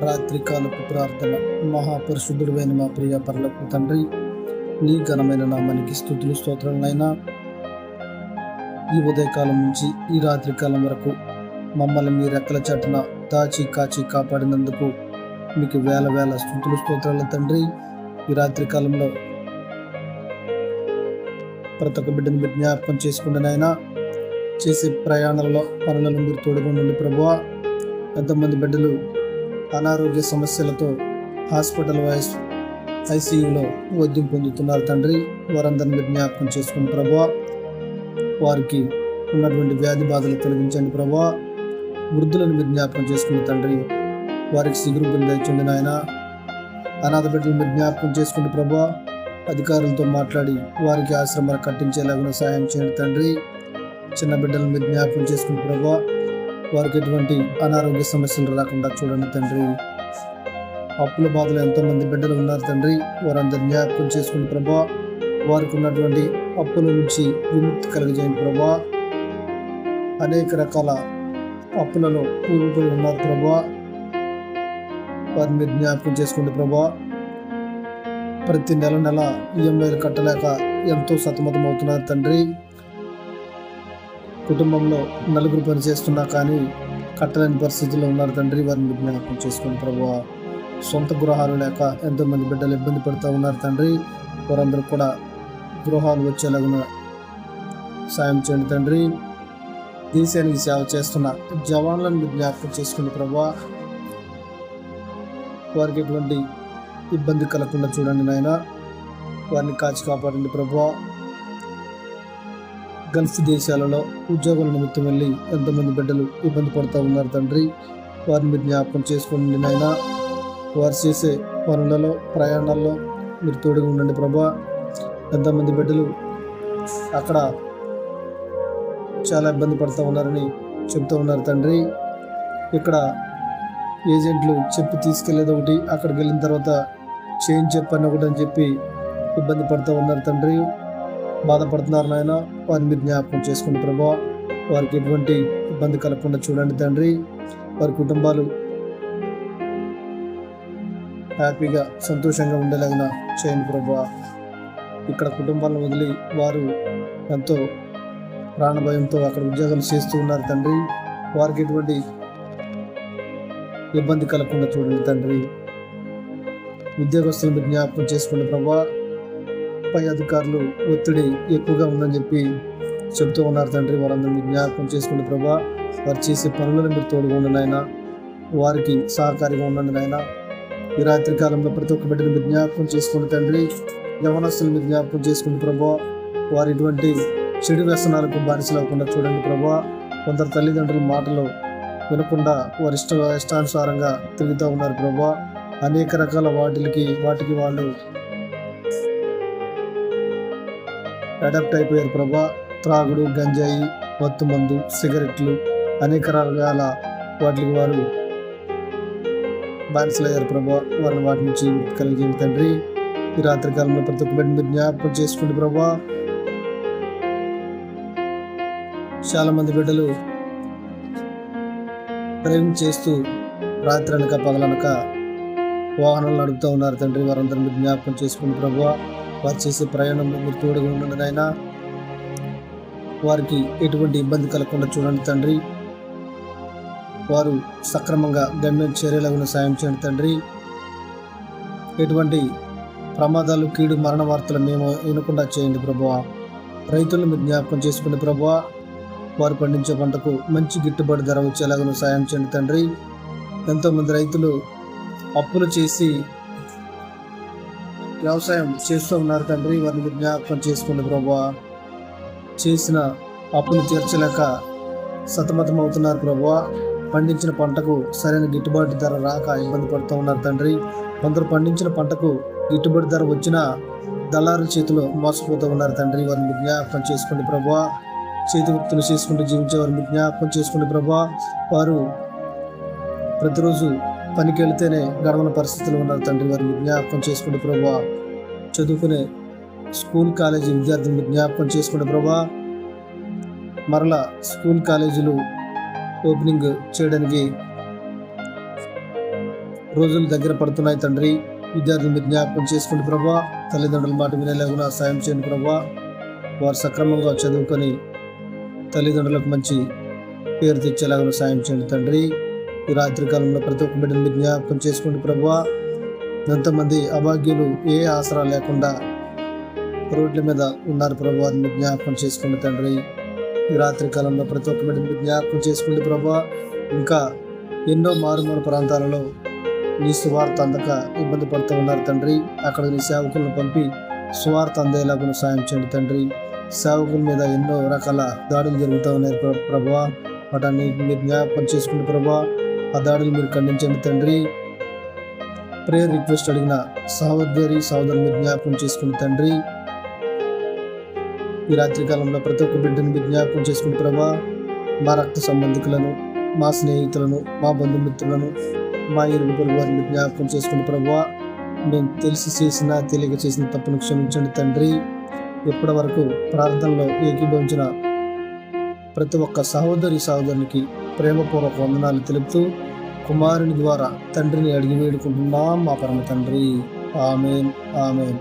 రాత్రికాలపు ప్రార్థన. మహాపరిశుద్ధుడైన మా ప్రియ పరలోకపు తండ్రి, నీ ఘనమైన నామానికి స్తుతులు స్తోత్రాలనైనా. ఈ ఉదయకాలం నుంచి ఈ రాత్రికాలం వరకు మమ్మల్ని మీ రెక్కల చాటున దాచి కాచి కాపాడినందుకు మీకు వేల వేల స్తుతులు స్తోత్రాలు తండ్రి. ఈ రాత్రికాలంలో ప్రతి ఒక్క బిడ్డను మీరు జ్ఞాపకం చేసుకుంటున్నాయినా. చేసే ప్రయాణాలలో పనులను మీరు తోడుగా ఉండండి ప్రభువా. ఎంతమంది బిడ్డలు అనారోగ్య సమస్యలతో హాస్పిటల్ ఐసీయూలో వైద్యం పొందుతున్నారు తండ్రి. వారందరిని మీరు జ్ఞాపకం చేసుకుని ప్రభువా, వారికి ఉన్నటువంటి వ్యాధి బాధలు తొలగించండి ప్రభువా. వృద్ధులను మీరు జ్ఞాపకం చేసుకుని తండ్రి, వారికి సిగురు పొందించండి నాయన. అనాథ బిడ్డలు మీరు జ్ఞాపకం చేసుకుని ప్రభువా, అధికారులతో మాట్లాడి వారికి ఆశ్రమాలు కట్టించేలాగా సహాయం చేయండి తండ్రి. చిన్న బిడ్డలను మీరు జ్ఞాపకం చేసుకుని ప్రభువా, వారికి ఎటువంటి అనారోగ్య సమస్యలు రాకుండా చూడండి తండ్రి. అప్పుల బాధలు ఎంతోమంది బిడ్డలు ఉన్నారు తండ్రి, వారందరూ జ్ఞాపకం చేసుకుని ప్రభువా, వారికి ఉన్నటువంటి అప్పుల నుంచి విముక్తి కలిగజేయండి ప్రభువా. అనేక రకాల అప్పులలో కూరుకుని ఉన్నారు ప్రభువా, వారిని మీరు జ్ఞాపకం చేసుకోండి ప్రభువా. ప్రతి నెల ఈఎంఐలు కట్టలేక ఎంతో సతమతం అవుతున్నారు తండ్రి. కుటుంబంలో నలుగురు పని చేస్తున్నా కానీ కట్టలేని పరిస్థితుల్లో ఉన్నారు తండ్రి, వారిని జ్ఞాపకం చేసుకోండి ప్రభువా. సొంత గృహాలు లేక ఎంతోమంది బిడ్డలు ఇబ్బంది పడుతూ ఉన్నారు తండ్రి, వారందరూ కూడా గృహాలు వచ్చేలాగా సాయం చేయండి తండ్రి. దేశానికి సేవ చేస్తున్న జవాన్లను జ్ఞాపకం చేసుకోండి ప్రభువా, వారికి ఎటువంటి ఇబ్బంది కలగకుండా చూడండి నాయన. వారిని కాచి కాపాడండి ప్రభువా. గల్ఫ్ దేశాలలో ఉద్యోగుల నిమిత్తం వెళ్ళి ఎంతోమంది బిడ్డలు ఇబ్బంది పడుతూ ఉన్నారు తండ్రి, వారిని మీరు జ్ఞాపకం చేసుకోండి నాయన. వారు చేసే పనులలో ప్రయాణాల్లో మీరు తోడుగా ఉండండి ప్రభా. ఎంతోమంది బిడ్డలు అక్కడ చాలా ఇబ్బంది పడుతూ ఉన్నారని చెప్తూ ఉన్నారు తండ్రి. ఇక్కడ ఏజెంట్లు చెప్పి తీసుకెళ్లేది ఒకటి, అక్కడికి వెళ్ళిన తర్వాత చేంజ్ చెప్పని ఒకటి అని చెప్పి ఇబ్బంది పడుతూ ఉన్నారు తండ్రి, బాధపడుతున్నారు నాయన. వారిని మీరు జ్ఞాపకం చేసుకోండి ప్రభా, వారికి ఎటువంటి ఇబ్బంది కలగకుండా చూడండి తండ్రి. వారి కుటుంబాలు హ్యాపీగా సంతోషంగా ఉండేలాగా చేయండి ప్రభా. ఇక్కడ కుటుంబాలను వదిలి వారు ఎంతో ప్రాణభయంతో అక్కడ ఉద్యోగాలు చేస్తూ ఉన్నారు తండ్రి, వారికి ఎటువంటి ఇబ్బంది కలగకుండా చూడండి తండ్రి. ఉద్యోగస్తులను జ్ఞాపకం చేసుకోండి ప్రభా. పై అధికారులు ఒత్తిడి ఎక్కువగా ఉందని చెప్పి చెప్తూ ఉన్నారు తండ్రి, వారందరినీ జ్ఞాపకం చేసుకోండి ప్రభా. వారు చేసే పనులను మీరు తోడుగా ఉండండి నాయన, వారికి సహకారిగా ఉండండి నాయన. ఈ రాత్రి కాలంలో ప్రతి ఒక్క బిడ్డను మీరు జ్ఞాపకం చేసుకోండి తండ్రి. యవనస్తులు మీరు జ్ఞాపకం చేసుకోండి ప్రభా. వారు ఇటువంటి చెడు వ్యసనాలకు బానిసలు అవ్వకుండా చూడండి ప్రభా. కొందరు తల్లిదండ్రుల మాటలు వినకుండా వారి ఇష్టానుసారంగా తిరుగుతూ ఉన్నారు ప్రభా. అనేక రకాల వాటికి వాళ్ళు అడాప్ట్ అయిపోయారు ప్రభా. త్రాగుడు, గంజాయి, మత్తు మందు, సిగరెట్లు, అనేక రకాల వాటికి వారు బానిసలయ్యారు ప్రభా. వారిని వాటి నుంచి కలిగేయండి తండ్రి. ఈ రాత్రి కాలంలో ప్రతి ఒక్క బిడ్డను మీరు జ్ఞాపకం చేసుకోండి ప్రభా. చాలా మంది బిడ్డలు డ్రైవింగ్ చేస్తూ రాత్రి అనక పగలనక వాహనాలు నడుపుతూ ఉన్నారు తండ్రి, వారందరూ మీరు జ్ఞాపకం చేసుకోండి ప్రభా. వారు చేసే ప్రయాణంలో మీరు తోడుగా ఉండండి నాయన. వారికి ఎటువంటి ఇబ్బంది కలగకుండా చూడండి తండ్రి. వారు సక్రమంగా గమ్యం చేరేలాగా సాయం చేయండి తండ్రి. ఎటువంటి ప్రమాదాలు, కీడు, మరణ వార్తలు మేము వినకుండా చేయండి ప్రభువా. రైతులను మీరు జ్ఞాపకం చేసుకోండి ప్రభువా. వారు పండించే పంటకు మంచి గిట్టుబాటు ధర వచ్చేలాగా సాయం చేయండి తండ్రి. ఎంతోమంది రైతులు అప్పులు చేసి వ్యవసాయం చేస్తూ ఉన్నారు తండ్రి, వారిని మీరు జ్ఞాపకం చేసుకోండి ప్రభువా. చేసిన అప్పులు తీర్చలేక సతమతం అవుతున్నారు ప్రభువా. పండించిన పంటకు సరైన గిట్టుబాటు ధర రాక ఇబ్బంది పడుతూ ఉన్నారు తండ్రి. కొందరు పండించిన పంటకు గిట్టుబాటు ధర వచ్చినా దళారుల చేతిలో మోసపోతూ ఉన్నారు తండ్రి, వారిని మీరు జ్ఞాపకం చేసుకోండి ప్రభువా. చేతి వృత్తులు చేసుకుంటూ జీవించే వారిని మీరు జ్ఞాపకం చేసుకోండి ప్రభువా. వారు ప్రతిరోజు పనికి వెళితేనే గడవని పరిస్థితులు ఉన్నారు తండ్రి, వారిని జ్ఞాపకం చేసుకోండి ప్రభువా. చదువుకునే స్కూల్ కాలేజీ విద్యార్థులను జ్ఞాపకం చేసుకోండి ప్రభా. మరలా స్కూల్ కాలేజీలు ఓపెనింగ్ చేయడానికి రోజులు దగ్గర పడుతున్నాయి తండ్రి. విద్యార్థులు మీరు జ్ఞాపకం చేసుకోండి ప్రభా. తల్లిదండ్రుల మాట వినేలాగున సాయం చేయండి ప్రభా. వారు సక్రమంగా చదువుకొని తల్లిదండ్రులకు మంచి పేరు తెచ్చేలాగా సాయం చేయండి తండ్రి. ఈ రాత్రి కాలంలో ప్రతి ఒక్క బిడ్డను మీరు జ్ఞాపకం చేసుకోండి ప్రభా. ఎంతమంది అభాగ్యులు ఏ ఆసరా లేకుండా రోడ్ల మీద ఉన్నారు ప్రభా, మీరు జ్ఞాపకం చేసుకోండి తండ్రి. ఈ రాత్రి కాలంలో ప్రతి ఒక్క బిడ్డను మీరు జ్ఞాపకం చేసుకోండి ప్రభా. ఇంకా ఎన్నో మారుమూల ప్రాంతాలలో నీ సువార్త అందక ఇబ్బంది పడుతూ ఉన్నారు తండ్రి. అక్కడ నీ సేవకులను పంపి సువార్త అందేలాగా సాయం చేయండి తండ్రి. సేవకుల మీద ఎన్నో రకాల దాడులు జరుగుతూ ఉన్నాయి ప్రభా. వాటిని మీరు జ్ఞాపకం చేసుకుని ప్రభా, ఆ దాడులు మీరు ఖండించండి తండ్రి. ప్రేయర్ రిక్వెస్ట్ అడిగిన సహోదరులు మీరు జ్ఞాపకం చేసుకుని తండ్రి. ఈ రాత్రి కాలంలో ప్రతి ఒక్క బిడ్డను మీరు జ్ఞాపకం చేసుకుని ప్రభా. మా రక్త సంబంధికులను, మా స్నేహితులను, మా బంధుమిత్రులను, మా ఇరుగు పొరుగు వారిని జ్ఞాపకం చేసుకుని ప్రభా. మేము తెలియక చేసిన తప్పును క్షమించండి తండ్రి. ఇప్పటి వరకు ప్రార్థనలో ఏకీభవించిన ప్రతి ఒక్క సహోదరునికి ప్రేమపూర్వక వందనాలు తెలుపుతూ కుమారుని ద్వారా తండ్రిని అడిగి వేడుకుంటున్నాం మా పరమ తండ్రి. ఆమేన్, ఆమేన్.